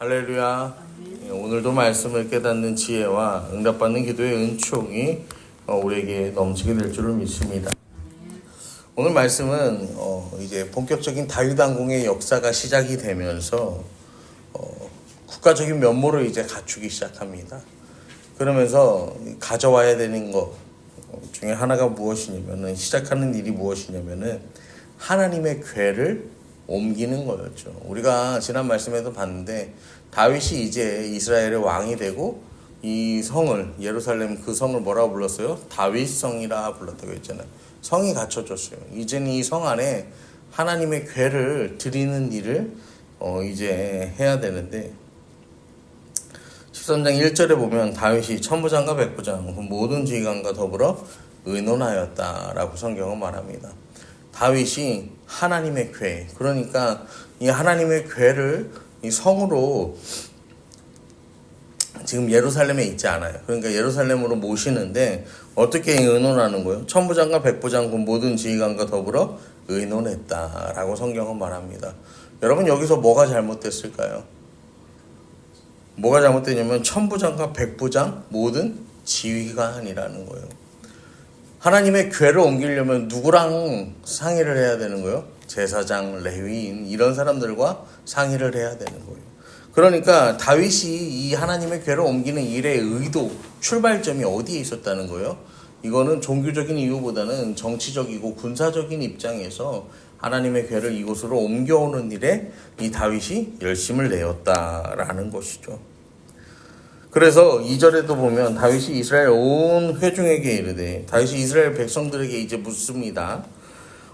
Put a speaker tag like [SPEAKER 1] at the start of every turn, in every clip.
[SPEAKER 1] 할렐루야. 오늘도 말씀을 깨닫는 지혜와 응답받는 기도의 은총이 우리에게 넘치게 될 줄을 믿습니다. 오늘 말씀은 이제 본격적인 다윗 왕궁의 역사가 시작이 되면서 국가적인 면모를 이제 갖추기 시작합니다. 그러면서 가져와야 되는 것 중에 하나가 무엇이냐면은, 시작하는 일이 무엇이냐면은 하나님의 궤를 옮기는 거였죠. 우리가 지난 말씀에도 봤는데, 다윗이 이제 이스라엘의 왕이 되고 이 성을, 예루살렘 그 성을 뭐라고 불렀어요? 다윗성이라 불렀다고 했잖아요. 성이 갖춰졌어요. 이제는 이 성 안에 하나님의 궤를 드리는 일을 이제 해야 되는데, 13장 1절에 보면 다윗이 천부장과 백부장 모든 지휘관과 더불어 의논하였다라고 성경은 말합니다. 다윗이 하나님의 궤, 그러니까 이 하나님의 궤를 이 성으로, 지금 예루살렘에 있지 않아요. 그러니까 예루살렘으로 모시는데 어떻게 의논하는 거예요? 천부장과 백부장 모든 지휘관과 더불어 의논했다라고 성경은 말합니다. 여러분, 여기서 뭐가 잘못됐을까요? 뭐가 잘못됐냐면 천부장과 백부장 모든 지휘관이라는 거예요. 하나님의 궤를 옮기려면 누구랑 상의를 해야 되는 거예요? 제사장, 레위인 이런 사람들과 상의를 해야 되는 거예요. 그러니까 다윗이 이 하나님의 궤를 옮기는 일의 의도, 출발점이 어디에 있었다는 거예요? 이거는 종교적인 이유보다는 정치적이고 군사적인 입장에서 하나님의 궤를 이곳으로 옮겨오는 일에 이 다윗이 열심을 내었다라는 것이죠. 그래서 2절에도 보면 다윗이 이스라엘 온 회중에게 이르되, 다윗이 이스라엘 백성들에게 이제 묻습니다.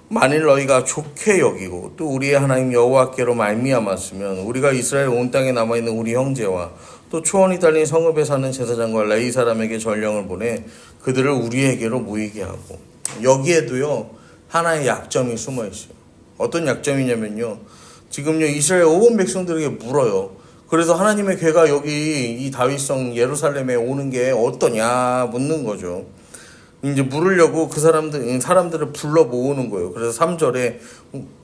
[SPEAKER 1] 만일 너희가 좋게 여기고 또 우리의 하나님 여호와께로 말미암았으면 우리가 이스라엘 온 땅에 남아있는 우리 형제와 또 초원이 달린 성읍에 사는 제사장과 레위 사람에게 전령을 보내 그들을 우리에게로 모이게 하고. 여기에도요 하나의 약점이 숨어 있어요. 어떤 약점이냐면요, 지금요 이스라엘 온 백성들에게 물어요. 그래서 하나님의 궤가 여기 이 다윗성 예루살렘에 오는 게 어떠냐 묻는 거죠. 이제 물으려고 그 사람들을 불러 모으는 거예요. 그래서 3절에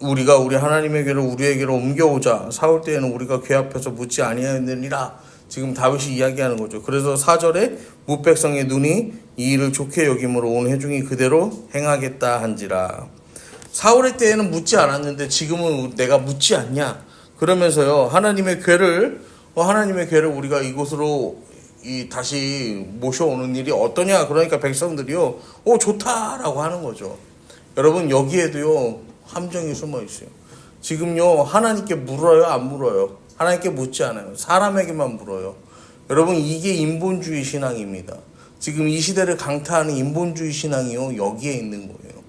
[SPEAKER 1] 우리가 우리 하나님의 궤를 우리에게로 옮겨오자. 사울 때에는 우리가 궤 앞에서 묻지 아니하였느니라. 지금 다윗이 이야기하는 거죠. 그래서 4절에 뭇백성의 눈이 이 일을 좋게 여김으로 온 회중이 그대로 행하겠다 한지라. 사울의 때에는 묻지 않았는데 지금은 내가 묻지 않냐. 그러면서요 하나님의 궤를 우리가 이곳으로 다시 모셔오는 일이 어떠냐. 그러니까 백성들이요 좋다라고 하는 거죠. 여러분, 여기에도요 함정이 숨어 있어요. 지금요 하나님께 물어요, 안 물어요? 하나님께 묻지 않아요. 사람에게만 물어요. 여러분, 이게 인본주의 신앙입니다. 지금 이 시대를 강타하는 인본주의 신앙이요 여기에 있는 거예요.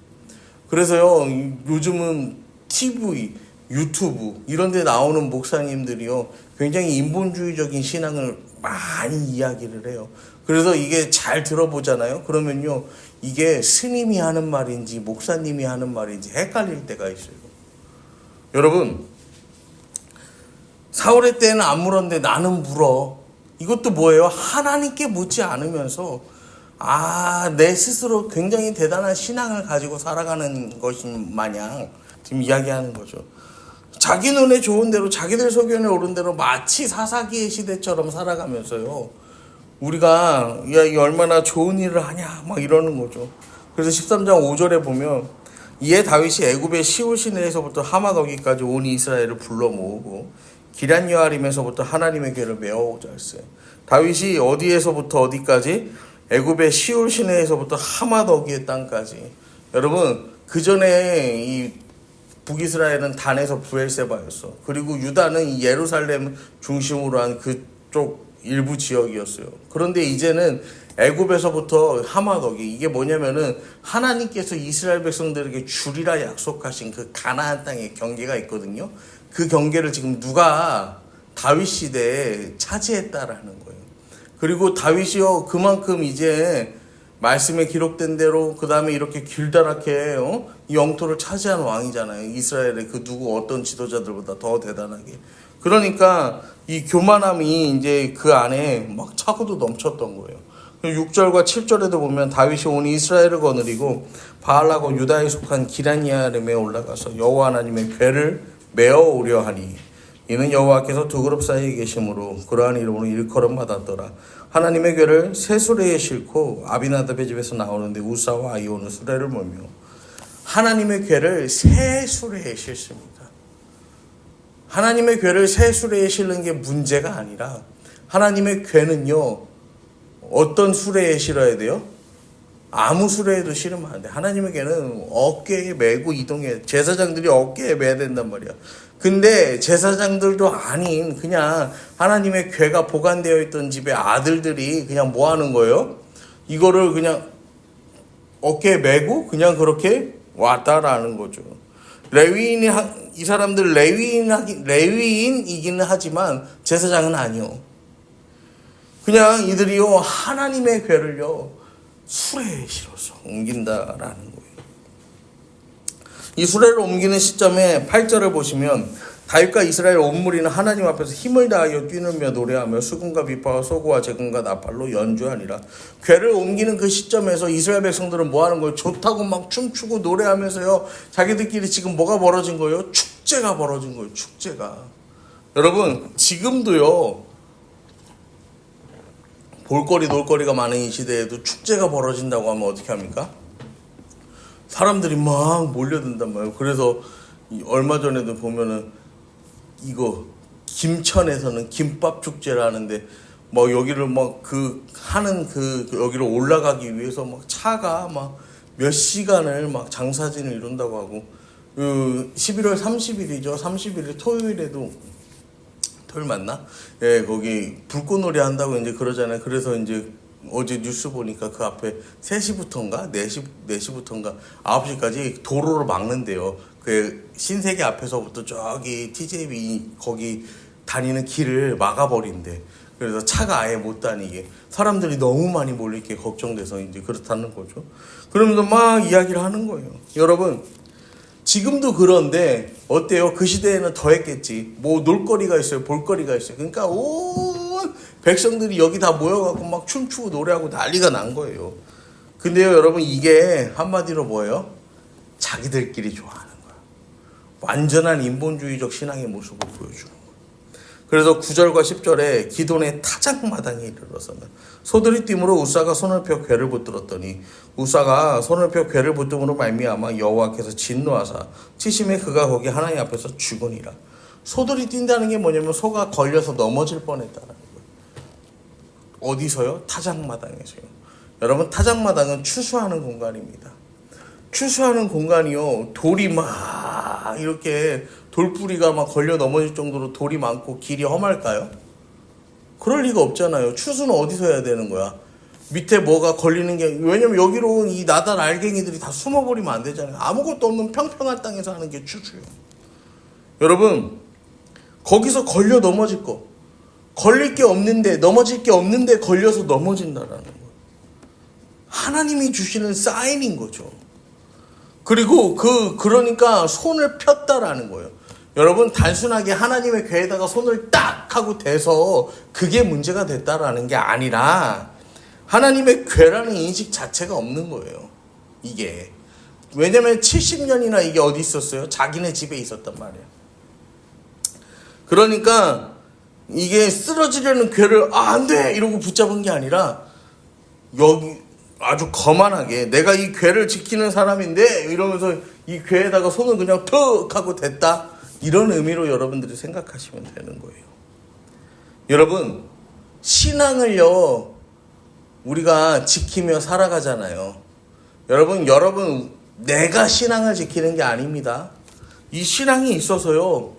[SPEAKER 1] 그래서요 요즘은 TV, 유튜브 이런 데 나오는 목사님들이요 굉장히 인본주의적인 신앙을 많이 이야기를 해요. 그래서 이게 잘 들어보잖아요. 그러면요 이게 스님이 하는 말인지 목사님이 하는 말인지 헷갈릴 때가 있어요. 여러분, 사울의 때는 안 물었는데 나는 물어. 이것도 뭐예요? 하나님께 묻지 않으면서 내 스스로 굉장히 대단한 신앙을 가지고 살아가는 것인 마냥 지금 이야기하는 거죠. 자기 눈에 좋은 대로, 자기들 소견에 오른 대로 마치 사사기의 시대처럼 살아가면서요 우리가 이게 얼마나 좋은 일을 하냐 막 이러는 거죠. 그래서 13장 5절에 보면 이에 다윗이 애굽의 시올 시내에서부터 하맛 어기까지 온 이스라엘을 불러 모으고 기럇 여아림에서부터 하나님의 궤를 메어오자 했어요. 다윗이 어디에서부터 어디까지? 애굽의 시올 시내에서부터 하맛 어기의 땅까지. 여러분, 그 전에 이 북이스라엘은 단에서 브엘세바였어. 그리고 유다는 이 예루살렘 중심으로 한 그쪽 일부 지역이었어요. 그런데 이제는 애굽에서부터 하맛 어기, 이게 뭐냐면은 하나님께서 이스라엘 백성들에게 주리라 약속하신 그 가나안 땅의 경계가 있거든요. 그 경계를 지금 누가 다윗 시대에 차지했다라는 거예요. 그리고 다윗이요 그만큼 이제 말씀에 기록된 대로 그 다음에 이렇게 길다랗게 이 영토를 차지한 왕이잖아요. 이스라엘의 그 누구 어떤 지도자들보다 더 대단하게. 그러니까 이 교만함이 이제 그 안에 막 차고도 넘쳤던 거예요. 6절과 7절에도 보면 다윗이 온 이스라엘을 거느리고 바알하고 유다에 속한 기럇 여아림에 올라가서 여호와 하나님의 궤를 메어 오려 하니 이는 여호와께서 두 그룹 사이에 계심으로 그러한 이름으로 일컬음 받았더라. 하나님의 궤를 세 수레에 싣고 아비나답의 집에서 나오는데 우사와 아이오는 수레를 몰며 하나님의 궤를 세 수레에 싣습니다. 하나님의 궤를 세 수레에 실는 게 문제가 아니라 하나님의 궤는요 어떤 수레에 실어야 돼요? 아무 수레에도 실으면 안 돼. 하나님의 궤는 어깨에 메고 이동해. 제사장들이 어깨에 매야 된단 말이야. 근데 제사장들도 아닌 그냥 하나님의 궤가 보관되어 있던 집의 아들들이 그냥 뭐 하는 거예요? 이거를 그냥 어깨에 메고 그냥 그렇게 왔다라는 거죠. 이 사람들 레위인이기는 하지만 제사장은 아니요. 그냥 이들이요 하나님의 궤를요 수레에 실어서 옮긴다라는 거예요. 이 수레를 옮기는 시점에 8절을 보시면 다윗과 이스라엘 온 무리는 하나님 앞에서 힘을 다하여 뛰누며 노래하며 수금과 비파와 소고와 재금과 나팔로 연주하니라. 궤를 옮기는 그 시점에서 이스라엘 백성들은 뭐 하는 거예요? 좋다고 막 춤추고 노래하면서요 자기들끼리 지금 뭐가 벌어진 거예요? 축제가 벌어진 거예요. 축제가. 여러분 지금도요 볼거리 놀거리가 많은 이 시대에도 축제가 벌어진다고 하면 어떻게 합니까? 사람들이 막 몰려든단 말이에요. 그래서 얼마 전에도 보면은 이거 김천에서는 김밥 축제를 하는데 뭐 여기를 막 여기를 올라가기 위해서 막 차가 막 몇 시간을 막 장사진을 이룬다고 하고 11월 30일이죠. 31일 토요일에도 토요일 맞나? 예, 거기 불꽃놀이 한다고 이제 그러잖아요. 그래서 이제 어제 뉴스 보니까 그 앞에 3시부터인가 4시부터인가 9시까지 도로를 막는데요. 그 신세계 앞에서부터 저기 TJB 거기 다니는 길을 막아버린대. 그래서 차가 아예 못 다니게 사람들이 너무 많이 몰리게 걱정돼서 이제 그렇다는 거죠. 그러면서 막 이야기를 하는 거예요. 여러분 지금도 그런데 어때요? 그 시대에는 더 했겠지. 뭐 놀거리가 있어요. 볼거리가 있어요. 그러니까 온 백성들이 여기 다 모여갖고 막 춤추고 노래하고 난리가 난 거예요. 근데요 여러분 이게 한마디로 뭐예요? 자기들끼리 좋아하는 거야. 완전한 인본주의적 신앙의 모습을 보여주는 거야. 그래서 9절과 10절에 기돈의 타작마당에 이르러서는 소들이 띠므로 우사가 손을 펴 궤를 붙들었더니 우사가 손을 펴 궤를 붙듦으로 말미암아 여호와께서 진노하사 치심에 그가 거기 하나님 앞에서 죽으니라. 소들이 뛴다는 게 뭐냐면 소가 걸려서 넘어질 뻔했다는 거예요. 어디서요? 타작마당에서요. 여러분 타작마당은 추수하는 공간입니다. 추수하는 공간이요 돌이 막 이렇게 돌뿌리가 막 걸려 넘어질 정도로 돌이 많고 길이 험할까요? 그럴 리가 없잖아요. 추수는 어디서 해야 되는 거야? 밑에 뭐가 걸리는 게 왜냐면 여기로 온 이 나달 알갱이들이 다 숨어버리면 안 되잖아요. 아무것도 없는 평평한 땅에서 하는 게 추수예요. 여러분 거기서 걸려 넘어질 거 걸릴 게 없는데 넘어질 게 없는데 걸려서 넘어진다라는 거예요. 하나님이 주시는 사인인 거죠. 그리고 그러니까 손을 폈다라는 거예요. 여러분 단순하게 하나님의 궤에다가 손을 딱 하고 대서 그게 문제가 됐다라는 게 아니라 하나님의 궤라는 인식 자체가 없는 거예요. 이게 왜냐면 70년이나 이게 어디 있었어요? 자기네 집에 있었단 말이에요. 그러니까 이게 쓰러지려는 궤를 안 돼! 이러고 붙잡은 게 아니라 여기 아주 거만하게 내가 이 궤를 지키는 사람인데 이러면서 이 궤에다가 손을 그냥 턱 하고 댔다. 이런 의미로 여러분들이 생각하시면 되는 거예요. 여러분 신앙을요 우리가 지키며 살아가잖아요. 여러분 내가 신앙을 지키는 게 아닙니다. 이 신앙이 있어서요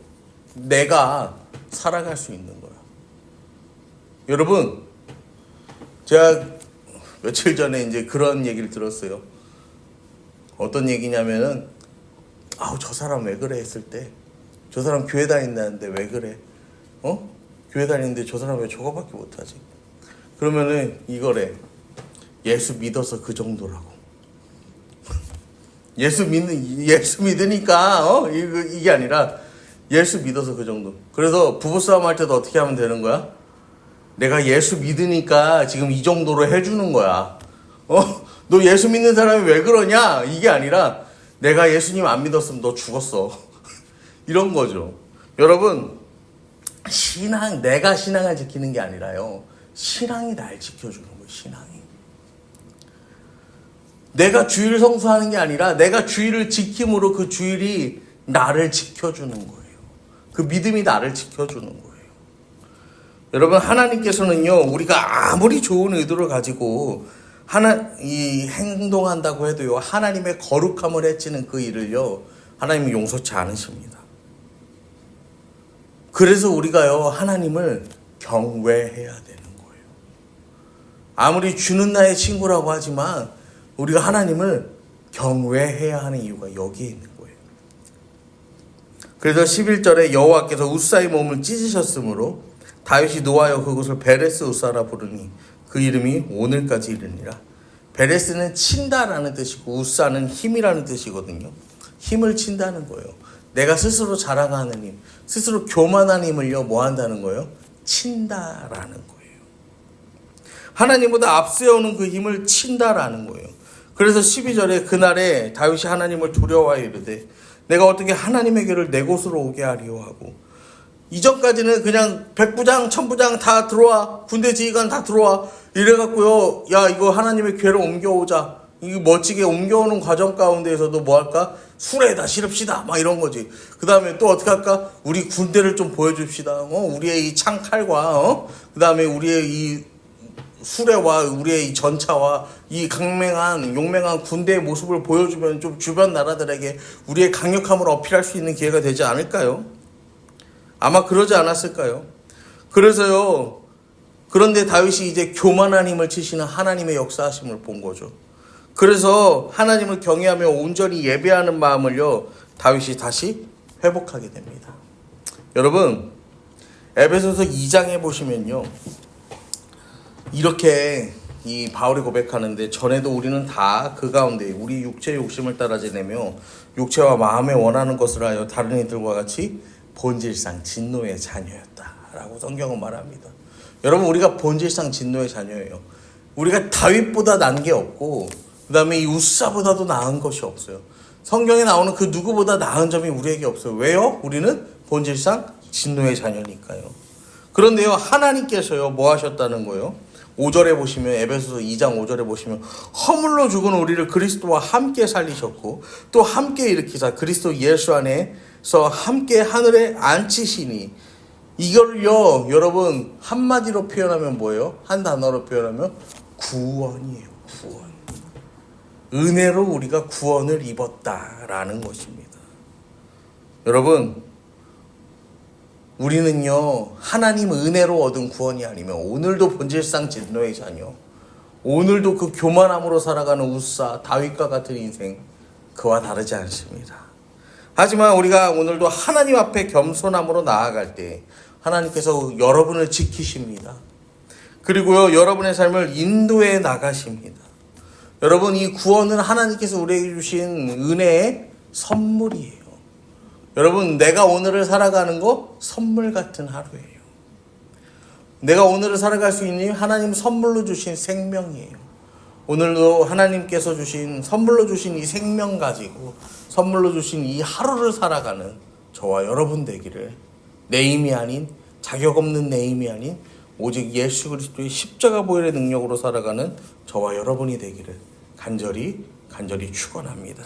[SPEAKER 1] 내가 살아갈 수 있는 거예요. 여러분 제가 며칠 전에 이제 그런 얘기를 들었어요. 어떤 얘기냐면은 저 사람 왜 그래 했을 때 저 사람 교회 다닌다는데 왜 그래? 교회 다니는데 저 사람 왜 저거밖에 못하지? 그러면은 이거래. 예수 믿어서 그 정도라고. 예수 믿으니까 이게 아니라 예수 믿어서 그 정도. 그래서 부부싸움 할 때도 어떻게 하면 되는 거야? 내가 예수 믿으니까 지금 이 정도로 해주는 거야. 너 예수 믿는 사람이 왜 그러냐? 이게 아니라 내가 예수님 안 믿었으면 너 죽었어. 이런 거죠. 여러분 내가 신앙을 지키는 게 아니라요. 신앙이 날 지켜주는 거예요. 신앙이. 내가 주일 성수하는 게 아니라 내가 주일을 지킴으로 그 주일이 나를 지켜주는 거예요. 그 믿음이 나를 지켜주는 거예요. 여러분, 하나님께서는요, 우리가 아무리 좋은 의도를 가지고 행동한다고 해도요, 하나님의 거룩함을 해치는 그 일을요, 하나님은 용서치 않으십니다. 그래서 우리가요, 하나님을 경외해야 되는 거예요. 아무리 주는 나의 친구라고 하지만 우리가 하나님을 경외해야 하는 이유가 여기에 있는 거예요. 그래서 11절에 여호와께서 우사의 몸을 찢으셨으므로 다윗이 노하여 그곳을 베레스 우사라 부르니 그 이름이 오늘까지 이르니라. 베레스는 친다라는 뜻이고 우사는 힘이라는 뜻이거든요. 힘을 친다는 거예요. 내가 스스로 자랑하는 힘, 스스로 교만한 힘을요, 뭐 한다는 거예요? 친다라는 거예요. 하나님보다 앞세우는 그 힘을 친다라는 거예요. 그래서 12절에 그날에 다윗이 하나님을 두려워하여 이르되 내가 어떻게 하나님에게를 내 곳으로 오게 하리요 하고, 이전까지는 그냥 백부장, 천부장 다 들어와, 군대 지휘관 다 들어와 이래갖고요, 야 이거 하나님의 궤를 옮겨오자, 이거 멋지게 옮겨오는 과정 가운데에서도 뭐 할까? 수레에다 실읍시다 막 이런 거지. 그 다음에 또 어떻게 할까? 우리 군대를 좀 보여줍시다. 우리의 이 창칼과 그 다음에 우리의 이 수레와 우리의 이 전차와 이 용맹한 군대의 모습을 보여주면 좀 주변 나라들에게 우리의 강력함을 어필할 수 있는 기회가 되지 않을까요? 아마 그러지 않았을까요? 그래서요, 그런데 다윗이 이제 교만한 힘을 치시는 하나님의 역사하심을 본 거죠. 그래서 하나님을 경외하며 온전히 예배하는 마음을요, 다윗이 다시 회복하게 됩니다. 여러분, 에베소서 2장에 보시면요, 이렇게 이 바울이 고백하는데, 전에도 우리는 다 그 가운데 우리 육체의 욕심을 따라 지내며 육체와 마음에 원하는 것을 하여 다른 이들과 같이 본질상 진노의 자녀였다라고 성경은 말합니다. 여러분, 우리가 본질상 진노의 자녀예요. 우리가 다윗보다 난 게 없고 그 다음에 이 우사보다도 나은 것이 없어요. 성경에 나오는 그 누구보다 나은 점이 우리에게 없어요. 왜요? 우리는 본질상 진노의 자녀니까요. 그런데요, 하나님께서요, 뭐 하셨다는 거예요? 5절에 보시면, 에베소서 2장 5절에 보시면, 허물로 죽은 우리를 그리스도와 함께 살리셨고 또 함께 일으키사 그리스도 예수 안에서 함께 하늘에 앉히시니, 이걸요, 여러분, 한마디로 표현하면 뭐예요? 한 단어로 표현하면 구원이에요. 구원. 은혜로 우리가 구원을 입었다라는 것입니다. 여러분, 우리는요, 하나님 은혜로 얻은 구원이 아니면 오늘도 본질상 진노의 자녀, 오늘도 그 교만함으로 살아가는 우사, 다윗과 같은 인생, 그와 다르지 않습니다. 하지만 우리가 오늘도 하나님 앞에 겸손함으로 나아갈 때 하나님께서 여러분을 지키십니다. 그리고요, 여러분의 삶을 인도해 나가십니다. 여러분, 이 구원은 하나님께서 우리에게 주신 은혜의 선물이에요. 여러분, 내가 오늘을 살아가는 거 선물 같은 하루예요. 내가 오늘을 살아갈 수 있는 하나님 선물로 주신 생명이에요. 오늘도 하나님께서 주신, 선물로 주신 이 생명 가지고 선물로 주신 이 하루를 살아가는 저와 여러분 되기를, 내 힘이 아닌, 자격 없는 내 힘이 아닌 오직 예수 그리스도의 십자가 보혈의 능력으로 살아가는 저와 여러분이 되기를 간절히 축원합니다.